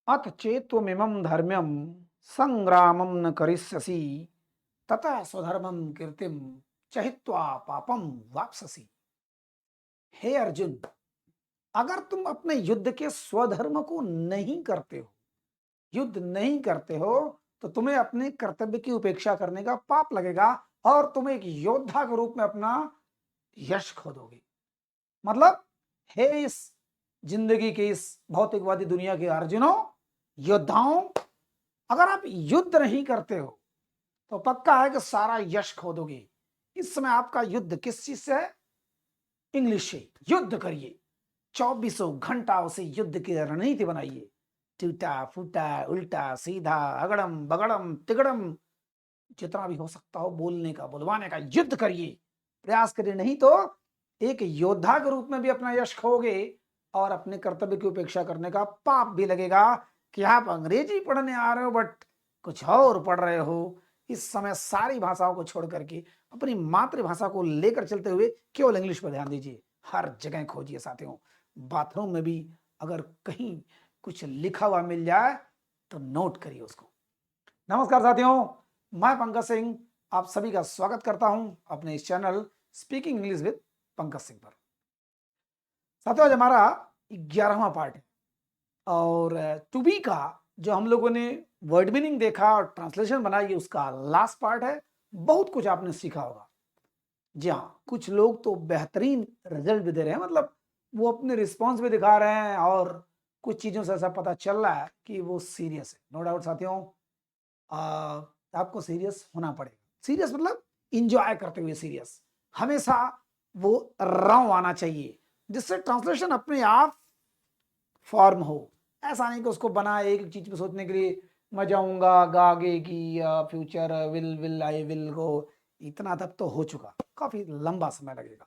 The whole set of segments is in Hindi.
अथ चेत्त्वमिमं धर्म्यं संग्रामं न करिष्यसि ततः स्वधर्मं कीर्तिं चहित्वा पापम वाप्ससि। हे अर्जुन, अगर तुम अपने युद्ध के स्वधर्म को नहीं करते हो, युद्ध नहीं करते हो, तो तुम्हें अपने कर्तव्य की उपेक्षा करने का पाप लगेगा और तुम एक योद्धा के रूप में अपना यश खो दोगे। मतलब, हे इस जिंदगी के इस भौतिकवादी दुनिया के अर्जुनों, योद्धाओं, अगर आप युद्ध नहीं करते हो तो पक्का है कि सारा यश खो दोगे। इस समय आपका युद्ध किस चीज से है? इंग्लिश से। युद्ध करिए, चौबीसों घंटा उसे युद्ध की रणनीति बनाइए। टूटा फूटा, उल्टा सीधा, अगड़म बगड़म तिगड़म, जितना भी हो सकता हो बोलने का बुलवाने का युद्ध करिए, प्रयास करिए। नहीं तो एक योद्धा के रूप में भी अपना यश खोगे और अपने कर्तव्य की उपेक्षा करने का पाप भी लगेगा कि आप अंग्रेजी पढ़ने आ रहे हो बट कुछ और पढ़ रहे हो। इस समय सारी भाषाओं को छोड़ करके अपनी मातृभाषा को लेकर चलते हुए केवल इंग्लिश पर ध्यान दीजिए। हर जगह खोजिए साथियों। बाथरूम में भी अगर कहीं कुछ लिखा हुआ मिल जाए तो नोट करिए उसको। नमस्कार साथियों, मैं पंकज सिंह आप सभी का स्वागत करता हूं अपने इस channel speaking English with Pankaj Singh पर। साथियों, आज हमारा 11वां पार्ट है और टू बी का जो हम लोगों ने वर्ड मीनिंग देखा और ट्रांसलेशन बनाई, उसका लास्ट पार्ट है। बहुत कुछ आपने सीखा होगा। जी हाँ, कुछ लोग तो बेहतरीन रिजल्ट भी दे रहे हैं, मतलब वो अपने रिस्पॉन्स भी दिखा रहे हैं और कुछ चीज़ों से ऐसा पता चल रहा है कि वो सीरियस है। नो डाउट साथियों, आपको सीरियस होना पड़ेगा। सीरियस मतलब इंजॉय करते हुए सीरियस। हमेशा वो रव आना चाहिए जिससे ट्रांसलेशन अपने आप फॉर्म हो। ऐसा नहीं कि उसको बनाए एक चीज पे सोचने के लिए मैं जाऊंगा गागे की future will I will go. इतना तब तो हो चुका, काफी लंबा समय लगेगा।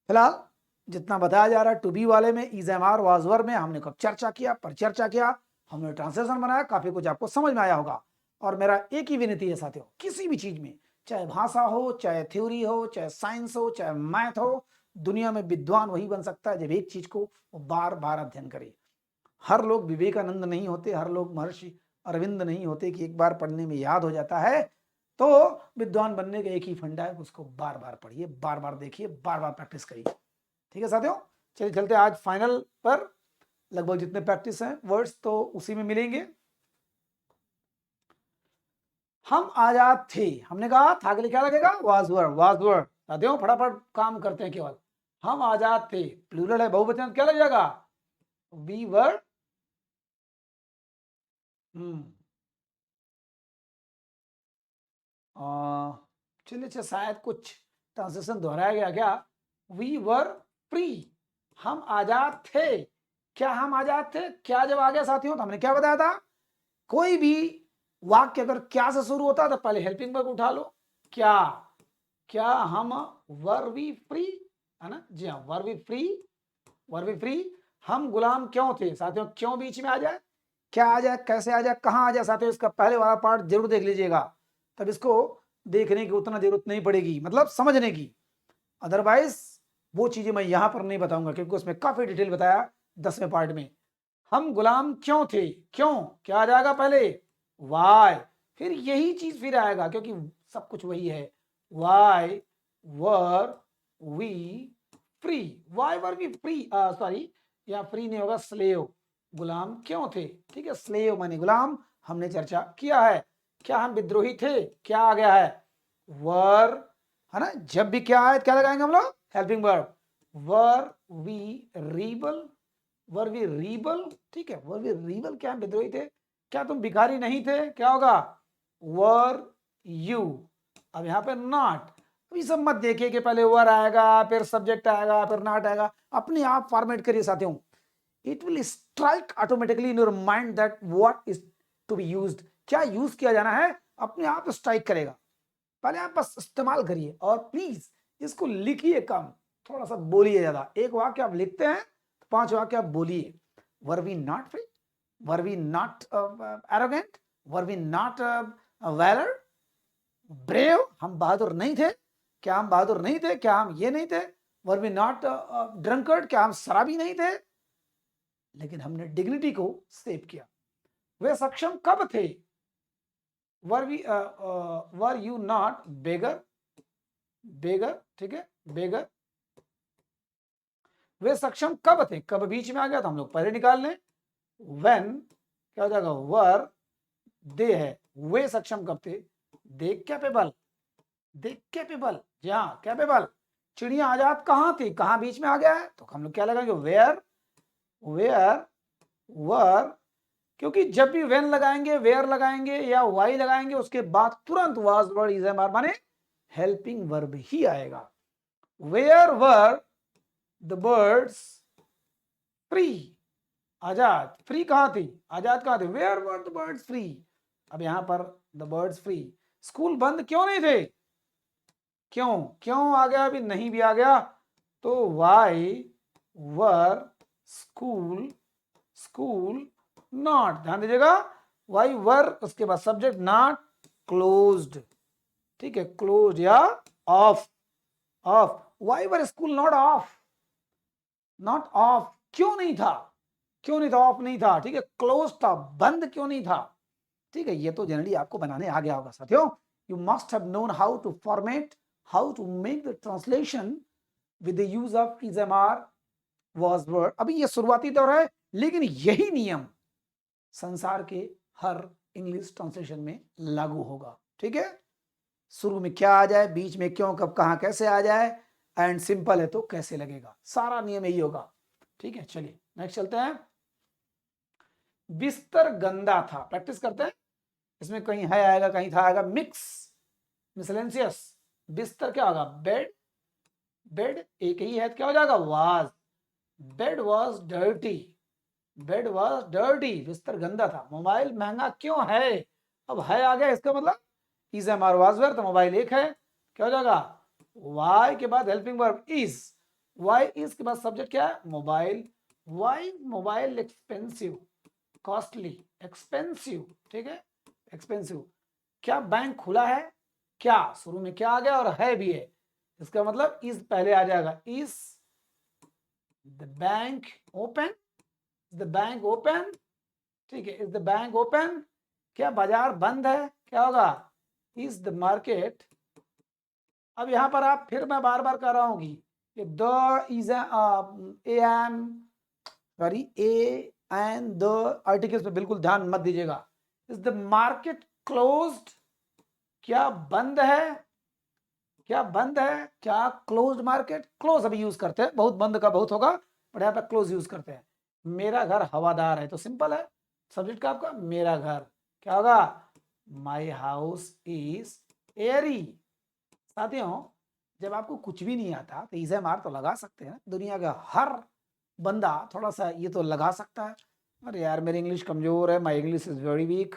फिलहाल जितना बताया जा रहा है टू बी वाले में, इज एम आर वाजवर में हमने कब चर्चा किया, परिचर्चा किया, हमने ट्रांसलेशन बनाया, काफी कुछ आपको समझ में आया होगा। और मेरा एक ही विनती है साथियों, किसी भी चीज में, चाहे भाषा हो, चाहे थ्योरी हो, चाहे साइंस हो, चाहे मैथ हो, दुनिया में विद्वान वही बन सकता है जब एक चीज को वो बार बार अध्ययन करे। हर लोग विवेकानंद नहीं होते, हर लोग महर्षि अरविंद नहीं होते कि एक बार पढ़ने में याद हो जाता है। तो विद्वान बनने का एक ही फंडा है, उसको बार बार पढ़िए, बार बार देखिए, बार बार प्रैक्टिस करिए। ठीक है साथियों, चलिए चलते आज फाइनल पर। लगभग जितने प्रैक्टिस हैं वर्ड्स तो उसी में मिलेंगे। हम आजाद थे, हमने कहा था के लिए क्या लगेगा? Was were. वाज वर साथियों, फटाफट काम करते हैं केवल। हम आजाद थे, प्लूरल है, बहुवचन क्या लग जाएगा? We were. चलिए, अच्छा शायद कुछ ट्रांसलेशन दोहराया गया क्या? वी वर फ्री, हम आजाद थे। क्या हम आजाद थे? क्या जब आ गया साथियों तो हमने क्या बताया था? कोई भी वाक्य अगर क्या से शुरू होता है तो पहले हेल्पिंग वर्ब उठा लो। क्या, क्या हम वर वी फ्री, है ना? जी हाँ, were we free, were we free. हम गुलाम क्यों थे साथियों? क्यों बीच में आ जाए, क्या आ जाए, कैसे आ जाए, कहां आ जाए साथियों, इसका पहले वाला पार्ट जरूर देख लीजिएगा, तब इसको देखने की उतना जरूरत नहीं पड़ेगी, मतलब समझने की। अदरवाइज वो चीजें मैं यहां पर नहीं बताऊंगा क्योंकि उसमें काफी डिटेल बताया 10वें पार्ट में। हम गुलाम क्यों थे? क्यों, क्या आ जाएगा पहले? वाई। फिर यही चीज फिर आएगा क्योंकि सब कुछ वही है। Why were we free, why were we free, sorry या फ्री नहीं होगा, स्लेव। गुलाम क्यों थे? ठीक है, स्लेव माने गुलाम, हमने चर्चा किया है। क्या हम विद्रोही थे? क्या आ गया है? वर, है ना? जब भी क्या है क्या लगाएंगे हम लोग? Helping verb. Were we rebel, were we rebel, ठीक है, वर वी रीबल, क्या हम विद्रोही थे? क्या तुम भिखारी नहीं थे? क्या होगा? Were you. अब यहां पे नॉट, ये सब मत देखिए कि पहले वर आएगा फिर सब्जेक्ट आएगा फिर नॉट आएगा, अपने आप फॉर्मेट करिए साथियों। It will strike automatically in your mind that what is to be used, क्या यूज किया जाना है, अपने आप स्ट्राइक करेगा। पहले आप बस इस्तेमाल करिए और प्लीज इसको लिखिए कम, थोड़ा सा बोलिए ज्यादा। एक वाक्य आप लिखते हैं तो 5 वाक्य आप बोलिए। Were we not free, were we not arrogant, were we not valour, brave, हम बहादुर नहीं थे। क्या हम बहादुर नहीं थे? क्या हम ये नहीं थे? वर वी नॉट ड्रंकर्ड, क्या हम शराबी नहीं थे? लेकिन हमने डिग्निटी को सेव किया। वे सक्षम कब थे? वर यू नॉट बेगर, बेगर, ठीक है, बेगर। वे सक्षम कब थे, कब बीच में आ गया तो हम लोग पहले निकाल लें। व्हेन क्या हो जाएगा, वर दे है, वे सक्षम कब थे, दे कैपेबल, दे कैपेबल, जी हाँ कैपेबल। चिड़िया आजाद कहाँ थी, कहाँ बीच में आ गया है, तो हम लोग क्या लगाएंगे, वेयर, वेयर वर, क्योंकि जब भी वेन लगाएंगे, वेयर लगाएंगे या वाई लगाएंगे उसके बाद तुरंत was were is am are माने हेल्पिंग वर्ब ही आएगा। Where were the birds free, आजाद, फ्री कहां थी, आजाद कहां थे, where were the birds free. अब यहां पर द बर्ड्स फ्री, स्कूल बंद क्यों नहीं थे, क्यों, क्यों आ गया, अभी नहीं भी आ गया तो why were school, school not, ध्यान दीजिएगा, वाई वर उसके बाद सब्जेक्ट नॉट क्लोज्ड, ठीक है, क्लोज या of, of, why were school not of, not of, क्यों नहीं था, क्यों नहीं था, ऑफ नहीं था, ठीक है, क्लोज था, बंद क्यों नहीं था, ठीक है। ये तो जनरली आपको बनाने आ गया होगा साथियों। You must have known how to format, how to make the translation with the use of is am are was were. अभी ये शुरुआती दौर है, लेकिन यही नियम संसार के हर इंग्लिश ट्रांसलेशन में लागू होगा, ठीक है। शुरू में क्या आ जाए, बीच में क्यों, कब, कहां, कैसे आ जाए, एंड सिंपल है तो कैसे लगेगा, सारा नियम यही होगा, ठीक है। चलिए नेक्स्ट चलते हैं। बिस्तर गंदा था, प्रैक्टिस करते हैं, इसमें कहीं है आएगा, कहीं था आएगा, मिक्स, मिसलेंसियस। बिस्तर क्या होगा, बेड, बेड एक ही है, क्या हो जाएगा, was, bed was dirty, bed was dirty, बिस्तर गंदा था। मोबाइल महंगा क्यों है, अब है आ गया, इसका मतलब is am are was where, तो मोबाइल एक है, क्या हो जाएगा, वाई के बाद helping verb is, why is के बाद सब्जेक्ट क्या है, mobile, why mobile expensive, costly, expensive, ठीक है, एक्सपेंसिव। क्या बैंक खुला है, क्या शुरू में क्या आ गया और है भी है, इसका मतलब इज पहले आ जाएगा, is the bank open, the bank open, ठीक है, इज द बैंक ओपन। क्या बाजार बंद है, क्या होगा, इज द मार्केट। अब यहां पर आप फिर मैं बार बार कह रहा हूं कि the is a am, sorry a and the articles पे बिल्कुल ध्यान मत दीजिएगा। इज द मार्केट क्लोज्ड, क्या बंद है, क्या बंद है, क्या क्लोज्ड मार्केट, क्लोज अभी यूज करते हैं, बहुत बंद का बहुत होगा, पर यहाँ पे क्लोज यूज करते हैं। मेरा घर हवादार है, तो सिंपल है, सब्जेक्ट का आपका मेरा घर, क्या होगा, माई हाउस इज एयरी। साथियों जब आपको कुछ भी नहीं आता तो इसे मार तो लगा सकते हैं, दुनिया का हर बंदा थोड़ा सा ये तो लगा सकता है, अरे यार मेरी इंग्लिश कमजोर है, my English is very weak,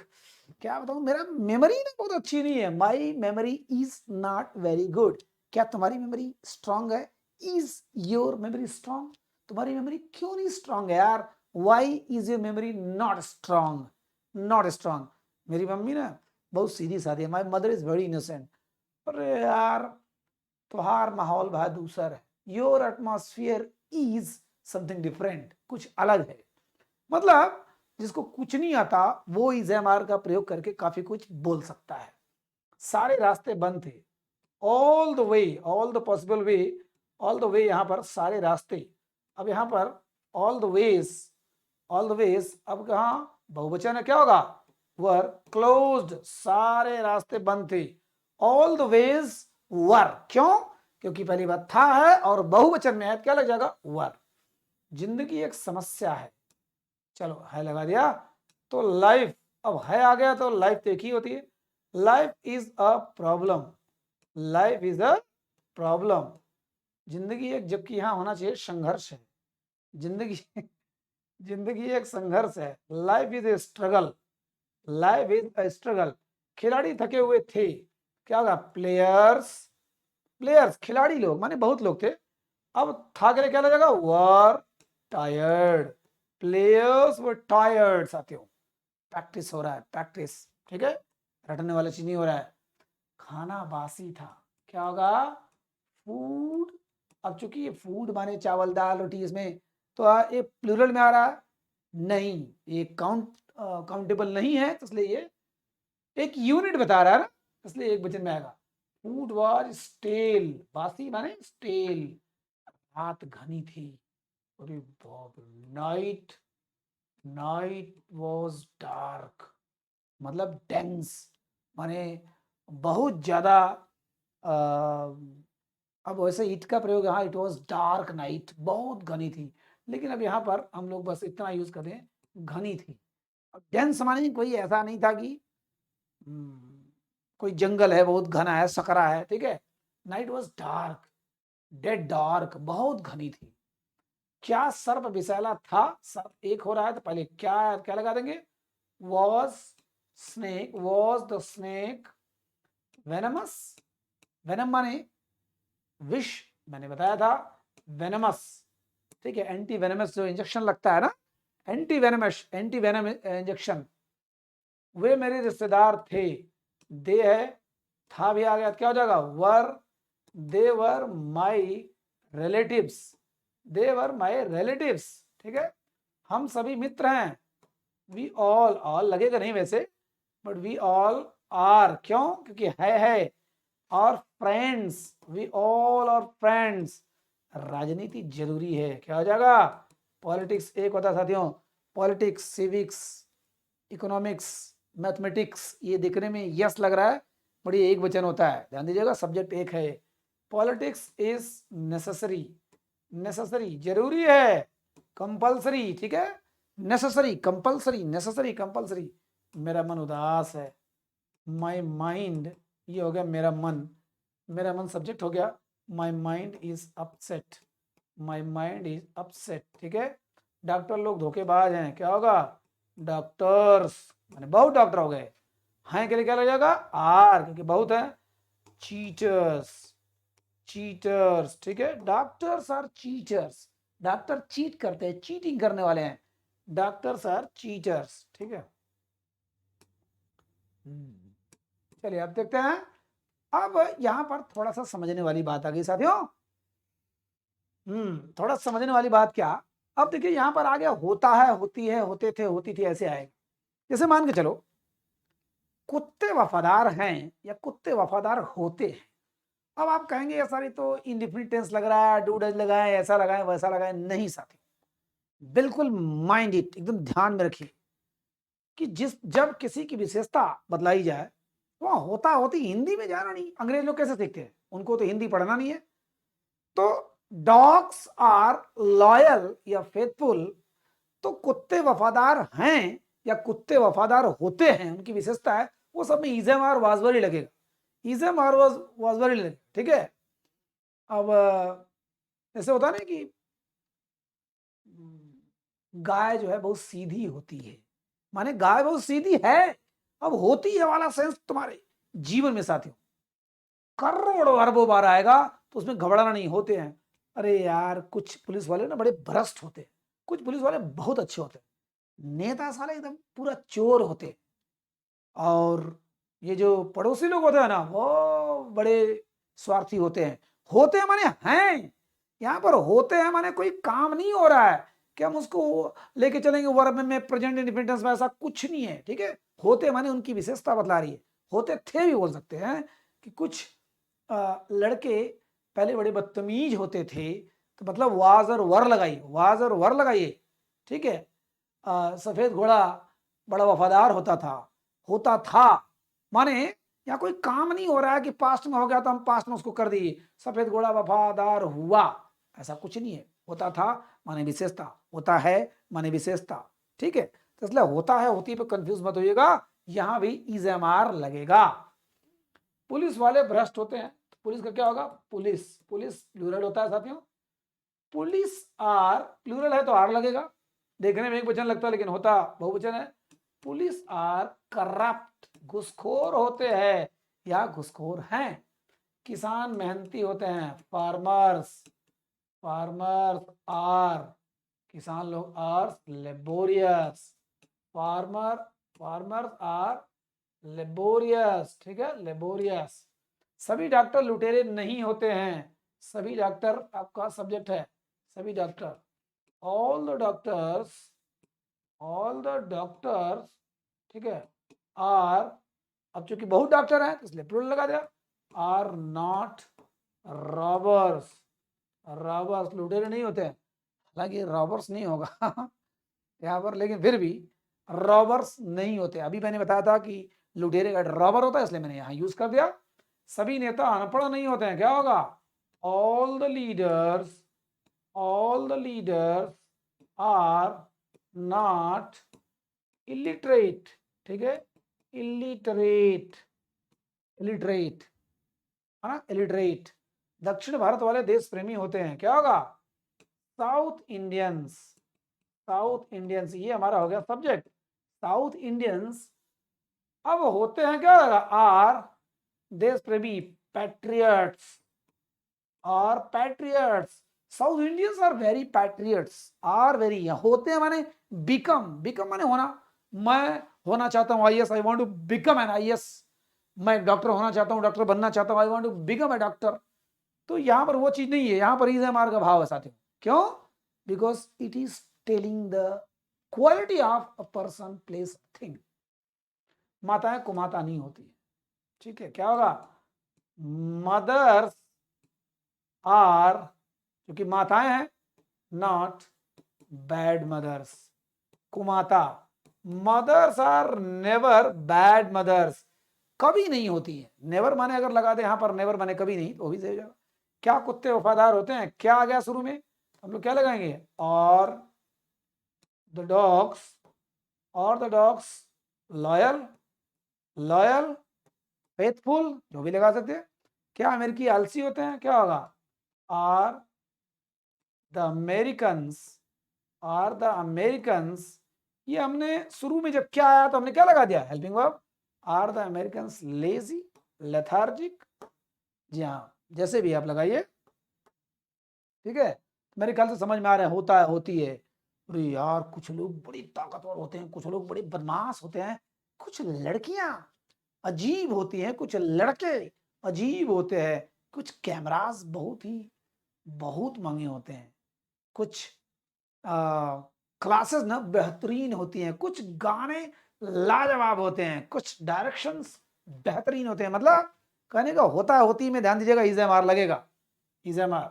क्या बताऊं, मेरा मेमोरी ना बहुत अच्छी नहीं है, my memory is not very good. क्या तुम्हारी मेमोरी स्ट्रांग है, इज योर मेमोरी स्ट्रांग, तुम्हारी मेमोरी क्यों नहीं स्ट्रांग है यार, why is your memory not strong, not strong. मेरी मम्मी ना बहुत सीधी सादी है, my mother is very innocent, अरे यार तुम्हार माहौल भाई दूसर है, your atmosphere is something different, कुछ अलग है। मतलब जिसको कुछ नहीं आता वो इज एम आर का प्रयोग करके काफी कुछ बोल सकता है। सारे रास्ते बंद थे, all the way, all the possible way, all the way यहां पर सारे रास्ते, अब यहां पर all the ways, all the ways, अब कहा बहुवचन है, क्या होगा, वर क्लोज्ड, सारे रास्ते बंद थे, ऑल द वेज वर, क्यों, क्योंकि पहली बात था है और बहुवचन में है, क्या लग जाएगा, वर। जिंदगी एक समस्या है, चलो है लगा दिया, तो लाइफ, अब है आ गया तो लाइफ तो एक ही होती है, life is a problem, life is a problem, जिंदगी एक, जबकि यहां होना चाहिए संघर्ष है, जिंदगी जिंदगी एक संघर्ष है, life is a struggle, life is a struggle. खिलाड़ी थके हुए थे, क्या होगा, प्लेयर्स, प्लेयर्स खिलाड़ी लोग माने बहुत लोग थे, अब था के लिए क्या लगेगा, were tired, players were tired. साथियों प्रैक्टिस हो रहा है, प्रैक्टिस, ठीक है, रटने वाला चीज नहीं हो रहा है। खाना बासी था, क्या होगा, फूड, अब चूंकि ये फूड माने चावल दाल रोटी, इसमें तो ये प्लूरल में आ रहा है, नहीं, ये काउंटेबल नहीं है, तो इसलिए ये एक यूनिट बता रहा है ना, इसलिए एक वचन में आएगा। फूड वाज स्टेल, बासी माने स्टेल। रात घनी थी। अरे बाप रे। नाइट, नाइट वॉज डार्क, मतलब डेंस, माने बहुत ज्यादा। अब वैसे ईट का प्रयोग यहाँ, इट वॉज डार्क नाइट, बहुत घनी थी, लेकिन अब यहाँ पर हम लोग बस इतना यूज करते हैं, घनी थी। डेंस माने कोई ऐसा नहीं था कि कोई जंगल है बहुत घना है, सकरा है, ठीक है। Night was dark, dead dark, बहुत घनी थी। क्या सर्प विषैला था, सर्प एक हो रहा है तो पहले क्या क्या लगा देंगे, was snake, was the snake venomous, venom माने विष, मैंने बताया था, वेनमस, ठीक है। एंटी वेनमस जो इंजेक्शन लगता है ना, anti venoms, anti venom injection, वे मेरे रिश्तेदार थे। दे है, था भी आ गया, क्या हो जाएगा, वर, दे वर माई रिलेटिव्स, दे वर माई रिलेटिव्स, ठीक है। हम सभी मित्र हैं, वी ऑल, ऑल लगेगा नहीं वैसे, बट वी ऑल आर, क्यों, क्योंकि है, और friends, we all are friends. राजनीति जरूरी है, क्या हो जाएगा, पॉलिटिक्स एक होता है साथियों, पॉलिटिक्स, सिविक्स, इकोनॉमिक्स, मैथमेटिक्स, ये दिखने में यस लग रहा है, बड़ी एक वचन होता है, ध्यान दीजिएगा, सब्जेक्ट एक है। पॉलिटिक्स इज नेसेसरी, नेसेसरी जरूरी है, कंपल्सरी, ठीक है, नेसेसरी कंपल्सरी, नेसेसरी कंपल्सरी। मेरा मन उदास है, माई माइंड, ये हो गया मेरा मन, मेरा मन सब्जेक्ट हो गया, my mind is upset, my mind is upset, ठीक है। डॉक्टर लोग धोखेबाज हैं, क्या होगा, डॉक्टर्स, माने बहुत डॉक्टर हो गए, हैं के लिए क्या लग जाएगा, आर, क्योंकि बहुत है, चीटर्स, चीटर्स, ठीक है, doctors are cheaters, doctor cheat करते हैं, चीटिंग करने वाले हैं, डॉक्टर्स आर चीटर्स, ठीक है। चलिए अब देखते हैं, अब यहां पर थोड़ा सा समझने वाली बात आ गई साथियों। थोड़ा समझने वाली बात क्या, अब देखिए यहां पर आ गया, होता है, होती है, होते थे, होती थी, ऐसे आएगा। जैसे मान के चलो, कुत्ते वफादार हैं या कुत्ते वफादार होते हैं। अब आप कहेंगे ये सारी तो इंडिफिनिट टेंस लग रहा है, डू डज लगाए, ऐसा लगाए, वैसा लगाए, नहीं साथी, बिल्कुल माइंड इट, एकदम ध्यान में रखिए कि जब किसी की विशेषता बदलाई जाए, वहां होता होती हिंदी में जाना नहीं, अंग्रेज लोग कैसे सीखते हैं, उनको तो हिंदी पढ़ना नहीं है। तो डॉग्स आर लॉयल या फेथफुल, तो कुत्ते वफादार हैं या कुत्ते वफादार होते हैं, उनकी विशेषता है, वो सब में इजम और वाजवरी लगेगा, इजम और वाजवरी लगेगा, ठीक है। अब ऐसे होता है ना कि गाय जो है बहुत सीधी होती है, माने गाय बहुत सीधी है, अब होती है वाला सेंस तुम्हारे जीवन में साथियों करोड़ों अरबों बार आएगा, तो उसमें घबराना नहीं, होते हैं। अरे यार, कुछ पुलिस वाले ना बड़े भ्रष्ट होते हैं, कुछ पुलिस वाले बहुत अच्छे होते हैं, नेता साले एकदम पूरा चोर होते हैं, और ये जो पड़ोसी लोग होते हैं ना, वो बड़े स्वार्थी होते हैं। होते हैं माने हैं, यहाँ पर होते हैं माने कोई काम नहीं हो रहा है कि हम उसको लेके चलेंगे वर्ब में, प्रेजेंट इंडिपेंडेंस में, ऐसा कुछ नहीं है, ठीक है। होते माने उनकी विशेषता बतला रही है, होते थे भी बोल सकते हैं कि कुछ लड़के पहले बड़े बदतमीज होते थे, तो मतलब वाज और वर लगाइए, वाज और वर लगाइए, ठीक है। सफेद घोड़ा बड़ा वफादार होता था, माने यहाँ कोई काम नहीं हो रहा है कि पास्ट में हो गया तो हम पास्ट में उसको कर दिए, सफेद घोड़ा वफादार हुआ, ऐसा कुछ नहीं है। होता था माने विशेषता, होता है माने विशेषता, ठीक है। तो इसलिए होता है होती पे कंफ्यूज मत होइएगा, यहां भी इजमार लगेगा। पुलिस वाले भ्रष्ट होते हैं, तो पुलिस का क्या होगा, पुलिस, पुलिस प्लूरल होता है साथियों, पुलिस आर प्लूरल है तो आर लगेगा, देखने में एक वचन लगता है लेकिन होता बहुवचन है। पुलिस आर करप्ट, घुसखोर होते हैं या घुसखोर हैं। किसान मेहनती होते हैं, फार्मर्स, फार्मर्स आर, किसान लोग are laborious, farmer, farmers are laborious, ठीक है, लेबोरियस। सभी डॉक्टर लुटेरे नहीं होते हैं, सभी डॉक्टर आपका सब्जेक्ट है, सभी doctor, all the doctors all the doctors, ठीक है, आर, अब चूंकि बहुत डॉक्टर हैं तो इसलिए प्लूरल लगा दिया, आर नॉट रॉबर्स। रॉबर्स लुटेरे नहीं होते हैं, हालांकि रॉबर्स नहीं होगा यहाँ पर, लेकिन फिर भी रॉबर्स नहीं होते। अभी मैंने बताया था कि लुटेरे का रॉबर होता है, इसलिए मैंने यहाँ यूज कर दिया। सभी नेता अनपढ़ नहीं होते हैं, क्या होगा? All the leaders, all the leaders are not illiterate, ठीक है, इलिटरेट, इलिटरेट है ना, इलिटरेट। दक्षिण भारत वाले देश प्रेमी होते हैं, क्या होगा? साउथ इंडियंस, साउथ इंडियंस, ये हमारा हो गया सब्जेक्ट। साउथ इंडियंस अब होते हैं, क्या होगा? आर देश प्रेमी, patriots, are patriots. South Indians are very patriots, are very, होते हैं माने बिकम, बिकम माने होना। मैं होना चाहता हूँ IAS, I want to become an IAS. मैं डॉक्टर होना चाहता हूँ, डॉक्टर बनना चाहता हूँ, I want to become a doctor. तो यहां पर वो चीज नहीं है, यहां पर इज एम आर का भाव है साथियों। क्यों? Because it is telling the quality of a person, place, thing. माताएं कुमाता नहीं होती है, ठीक है, क्या होगा? मदर्स आर, क्योंकि माताएं हैं, नॉट बैड मदर्स। कुमाता, mothers are never bad mothers, कभी नहीं होती है। नेवर माने अगर लगा दे यहां पर, नेवर माने कभी नहीं, तो भी सही हो जाएगा। क्या कुत्ते वफादार होते हैं? क्या आ गया शुरू में, हम लोग क्या लगाएंगे? और द डॉग्स, और the dogs loyal, loyal, faithful, जो भी लगा सकते हैं। क्या अमेरिकी आलसी होते हैं? क्या होगा? Are the Americans, are the Americans, ये हमने शुरू में जब क्या आया तो हमने क्या लगा दिया? Helping verb. Are the Americans lazy, lethargic, जी हाँ, जैसे भी आप लगाइए, ठीक है। मेरे ख्याल से समझ में आ रहा है, होता है, होती है। अरे यार, कुछ लोग बड़ी ताकतवर होते हैं, कुछ लोग बड़े बदमाश होते हैं, कुछ लड़कियां अजीब होती हैं, कुछ लड़के अजीब होते हैं, कुछ कैमरास बहुत ही बहुत महंगे होते हैं, कुछ क्लासेस ना बेहतरीन होती हैं, कुछ गाने लाजवाब होते हैं, कुछ डायरेक्शंस बेहतरीन होते हैं। मतलब कहने का होता है, होती में ध्यान दीजिएगा, इज एम आर लगेगा, इज एम आर।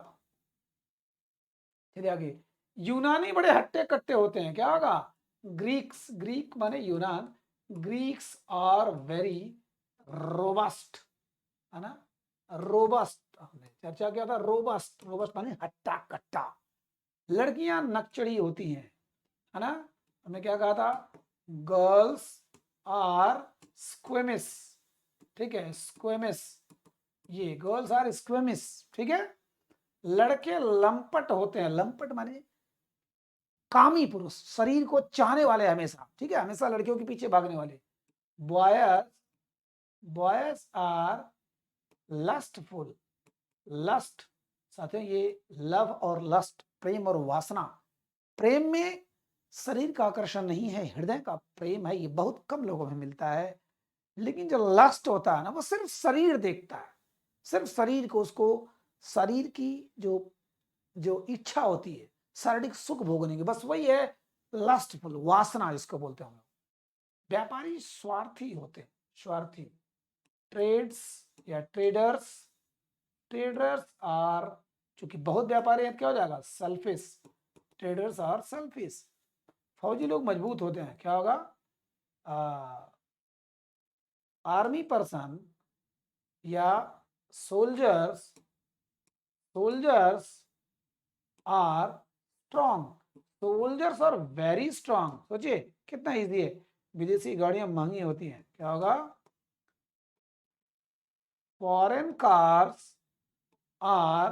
चलिए आगे, यूनानी बड़े हट्टे कट्टे होते हैं, क्या होगा? ग्रीक्स, ग्रीक माने यूनान, ग्रीक्स आर वेरी रोबस्ट, है ना, रोबस्ट, हमने चर्चा किया था, रोबस्ट, रोबस्ट माने हट्टा कट्टा। लड़कियां नकचड़ी होती हैं, है ना, हमने क्या कहा था? गर्ल्स आर स्क्वेमिस, ठीक है, स्क्वेमिस, ये गर्ल्स आर स्क्वेमिस, ठीक है। लड़के लंपट होते हैं, लंपट माने कामी पुरुष, शरीर को चाहने वाले हमेशा, ठीक है, हमेशा लड़कियों के पीछे भागने वाले। Boys, boys are lustful, lust, साथियों ये लव और लस्ट, प्रेम और वासना। प्रेम में शरीर का आकर्षण नहीं है, हृदय का प्रेम है, ये बहुत कम लोगों में मिलता है। लेकिन जो लस्ट होता है ना, वो सिर्फ शरीर देखता है, सिर्फ शरीर को, उसको शरीर की जो जो इच्छा होती है शारीरिक सुख भोगने की, बस वही है लस्टफुल, वासना जिसको बोलते हैं हम लोग। व्यापारी स्वार्थी होते हैं, स्वार्थी। ट्रेड्स या ट्रेडर्स, ट्रेडर्स आर, चूंकि बहुत व्यापारी है, क्या हो जाएगा? Selfish, traders are selfish. फौजी लोग मजबूत होते हैं, क्या होगा? आर्मी पर्सन या soldiers, soldiers are strong, soldiers are very strong. सोचिए कितना इजी है। विदेशी गाड़ियां महंगी होती हैं, क्या होगा? Foreign cars are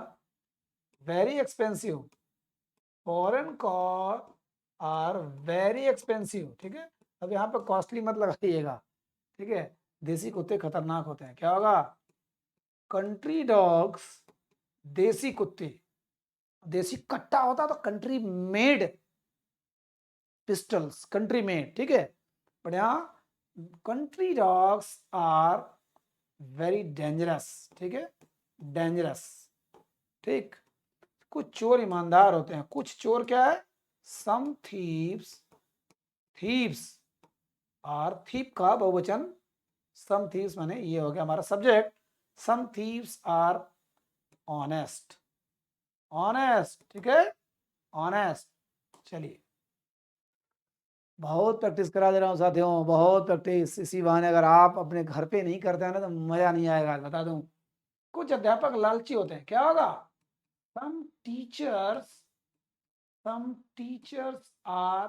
very expensive, foreign car are very expensive, ठीक है। अब यहाँ पे कॉस्टली मत लगाइएगा, ठीक है, देसी कुत्ते खतरनाक होते हैं, क्या होगा? कंट्री डॉग्स, देसी कुत्ते, देसी कट्टा होता तो country made pistols, country made, ठीक है। बट यहाँ country dogs are very dangerous, ठीक है, डेंजरस, ठीक। कुछ चोर ईमानदार होते हैं, कुछ चोर क्या है? Some thieves, thieves are, thief का बहुवचन सम थीव्स, माने ये हो गया हमारा subject. Some thieves are honest, honest, ठीक है, ऑनेस्ट। चलिए, बहुत प्रैक्टिस करा दे रहा हूँ साथियों, बहुत प्रैक्टिस। इसी बहाने अगर आप अपने घर पे नहीं करते हैं ना तो मजा नहीं आएगा, बता दूं। कुछ अध्यापक लालची होते हैं, क्या होगा? Some teachers, some teachers are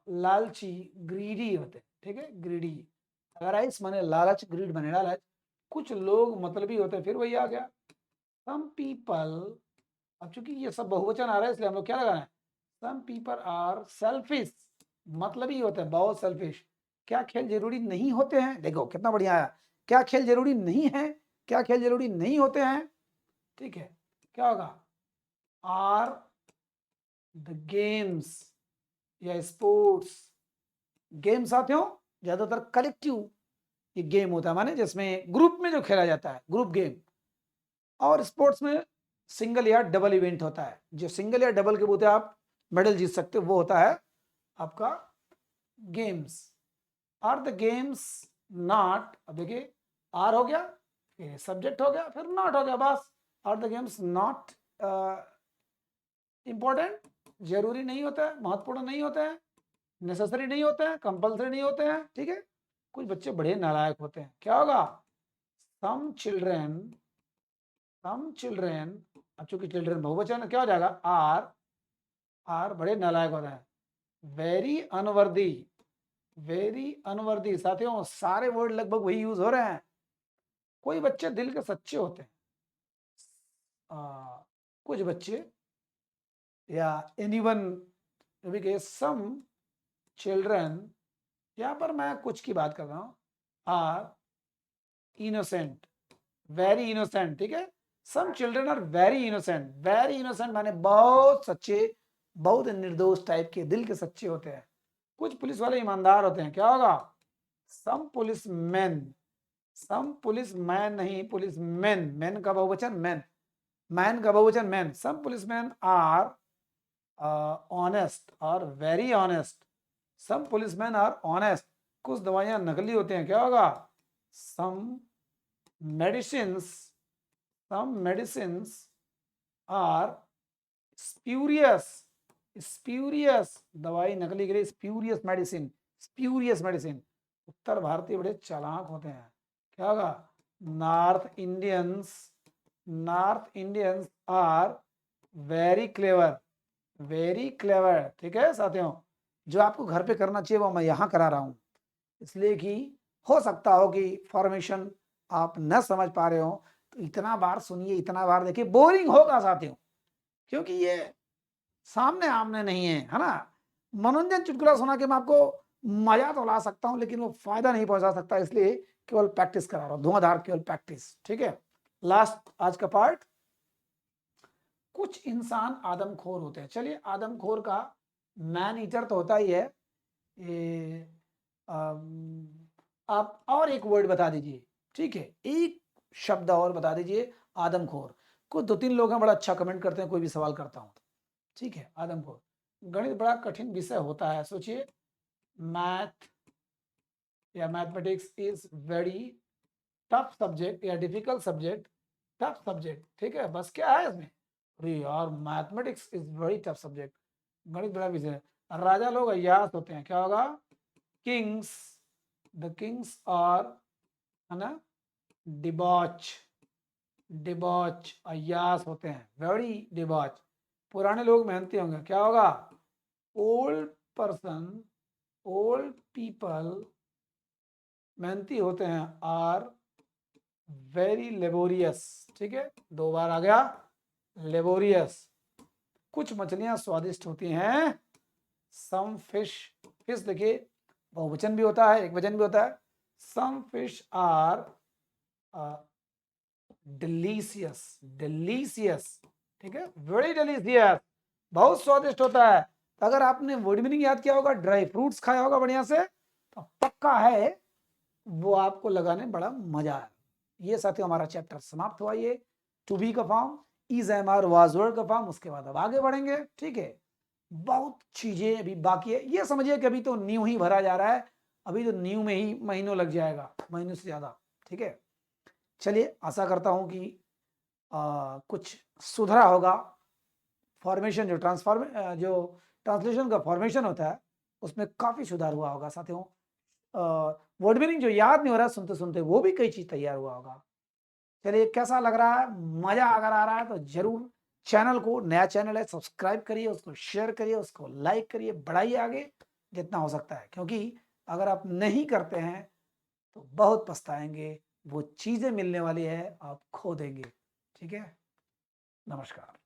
लालची, ग्रीडी होते हैं, ठीक है, ग्रीडी। अगर इस माने लालच, ग्रीड माने लालच। कुछ लोग मतलबी होते हैं, फिर वही आ गया। सम पीपल, अब चूंकि ये सब बहुवचन आ रहा है इसलिए हम लोग क्या लगाना है? सम पीपल आर सेल्फिश, मतलबी होते हैं, बहुत सेल्फिश। क्या खेल जरूरी नहीं होते हैं? देखो कितना बढ़िया आया। क्या खेल जरूरी नहीं है? क्या खेल जरूरी नहीं होते हैं? ठीक है, क्या होगा? आर द गेम्स या स्पोर्ट्स, गेम साथियों ज्यादातर कलेक्टिव ये गेम होता है, माने जिसमें ग्रुप में जो खेला जाता है, ग्रुप गेम। और स्पोर्ट्स में सिंगल या डबल इवेंट होता है। जो सिंगल या डबल के बोलते हैं आप मेडल जीत सकते हो, वो होता है आपका games. Are the games not, अब देखिए आर हो गया, फिर सब्जेक्ट हो गया, फिर नॉट हो गया, बस। Are the games not important, जरूरी नहीं होता है, महत्वपूर्ण नहीं होता है, नेसेसरी नहीं होता है, कंपल्सरी नहीं होते हैं, ठीक है। कुछ बच्चे बड़े नालायक होते हैं, क्या होगा? सम चिल्ड्रेन, सम चिल्ड्रेन, अब चूंकि चिल्ड्रेन बहुवचन क्या हो जाएगा? आर, आर बड़े नालायक होते हैं। वेरी अनवर्दी, वेरी अनवर्दी साथियों, सारे वर्ड लगभग वही यूज हो रहे हैं। कोई बच्चे दिल के सच्चे होते हैं, कुछ बच्चे या एनीवन, कहे सम चिल्ड्रन, यहां पर मैं कुछ की बात कर रहा हूं, आर इनोसेंट, वेरी इनोसेंट, ठीक है। Some children are very innocent, very innocent माने बहुत सच्चे, बहुत निर्दोष टाइप के, दिल के सच्चे होते हैं। कुछ पुलिस वाले ईमानदार होते हैं, क्या होगा? Some police man, some police man नहीं, पुलिस मैन, मैन का बहुवचन मैन, मैन का बहुवचन man. Some police man are honest और very honest, some police man are honest. कुछ दवाइयां नकली होते हैं, क्या होगा? Some medicines, some medicines are spurious, spurious दवाई नकली के लिए spurious medicine, spurious medicine। उत्तर भारतीय बड़े चालाक होते हैं, क्या होगा? North Indians, north Indians are very clever, very clever, ठीक है साथियों। जो आपको घर पे करना चाहिए वो मैं यहाँ करा रहा हूँ, इसलिए कि हो सकता हो कि फॉर्मेशन आप न समझ पा रहे हो, तो इतना बार सुनिए, इतना बार देखिए, बोरिंग होगा साथियों, क्योंकि ये सामने आमने नहीं है ना। मनोरंजन चुटकुला सुना के मैं आपको मजा तो ला सकता हूं, लेकिन वो फायदा नहीं पहुंचा सकता, इसलिए केवल प्रैक्टिस करा रहा हूं, धुआंधार केवल प्रैक्टिस, ठीक है। लास्ट आज का पार्ट, कुछ इंसान आदमखोर होते हैं। चलिए, आदमखोर का मैन ईटर तो होता ही है, ये आप और एक वर्ड बता दीजिए, ठीक है, एक शब्द और बता दीजिए, आदमखोर। कुछ दो तीन लोग हैं बड़ा अच्छा कमेंट करते हैं, कोई भी सवाल करता हूं, ठीक है। आदमखोर, गणित बड़ा कठिन विषय होता है, सोचिए, मैथ या mathematics is very tough subject या डिफिकल्ट सब्जेक्ट, टफ सब्जेक्ट, ठीक है। बस क्या है इसमें? अरे यार, mathematics is very tough subject, गणित बड़ा विषय है। राजा लोग अय्यास होते हैं, क्या होगा? किंग्स, द किंग्स आर, है ना, डिबॉच, डिबॉच, अय्यास होते हैं, वेरी डिबॉच। पुराने लोग मेहनती होंगे, क्या होगा? ओल्ड पर्सन, ओल्ड पीपल मेहनती होते हैं, आर वेरी लेबोरियस, ठीक है, दो बार आ गया, लेबोरियस। कुछ मछलियां स्वादिष्ट होती हैं, सम फिश, फिश देखिए बहुवचन भी होता है, एक वचन भी होता है। Some fish are delicious, delicious, ठीक है, वेरी डिलीशियस, बहुत स्वादिष्ट होता है। तो अगर आपने वर्ड मीनिंग याद किया होगा, ड्राई फ्रूट्स खाया होगा बढ़िया से, तो पक्का है वो आपको लगाने बड़ा मजा आया। ये साथियों हमारा चैप्टर समाप्त हुआ, ये टू बी का form, is am are was were का फॉर्म, उसके बाद अब आगे बढ़ेंगे, ठीक है। बहुत चीजें अभी बाकी है। ये समझिए कि अभी तो न्यू ही भरा जा रहा है, अभी तो न्यू में ही महीनों लग जाएगा, महीनों से ज्यादा। ठीक है, चलिए आशा करता हूं कि कुछ सुधरा होगा। फॉर्मेशन जो ट्रांसलेशन का फॉर्मेशन होता है उसमें काफी सुधार हुआ होगा साथियों। वर्ड मीनिंग जो याद नहीं हो रहा सुनते सुनते वो भी कई चीज तैयार हुआ होगा। चलिए कैसा लग रहा है, मजा अगर आ रहा है तो जरूर चैनल को, नया चैनल है, सब्सक्राइब करिए, उसको शेयर करिए, उसको लाइक करिए, बढ़ाइए आगे जितना हो सकता है, क्योंकि अगर आप नहीं करते हैं तो बहुत पछताएंगे। वो चीजें मिलने वाली है आप खो देंगे। ठीक है, नमस्कार।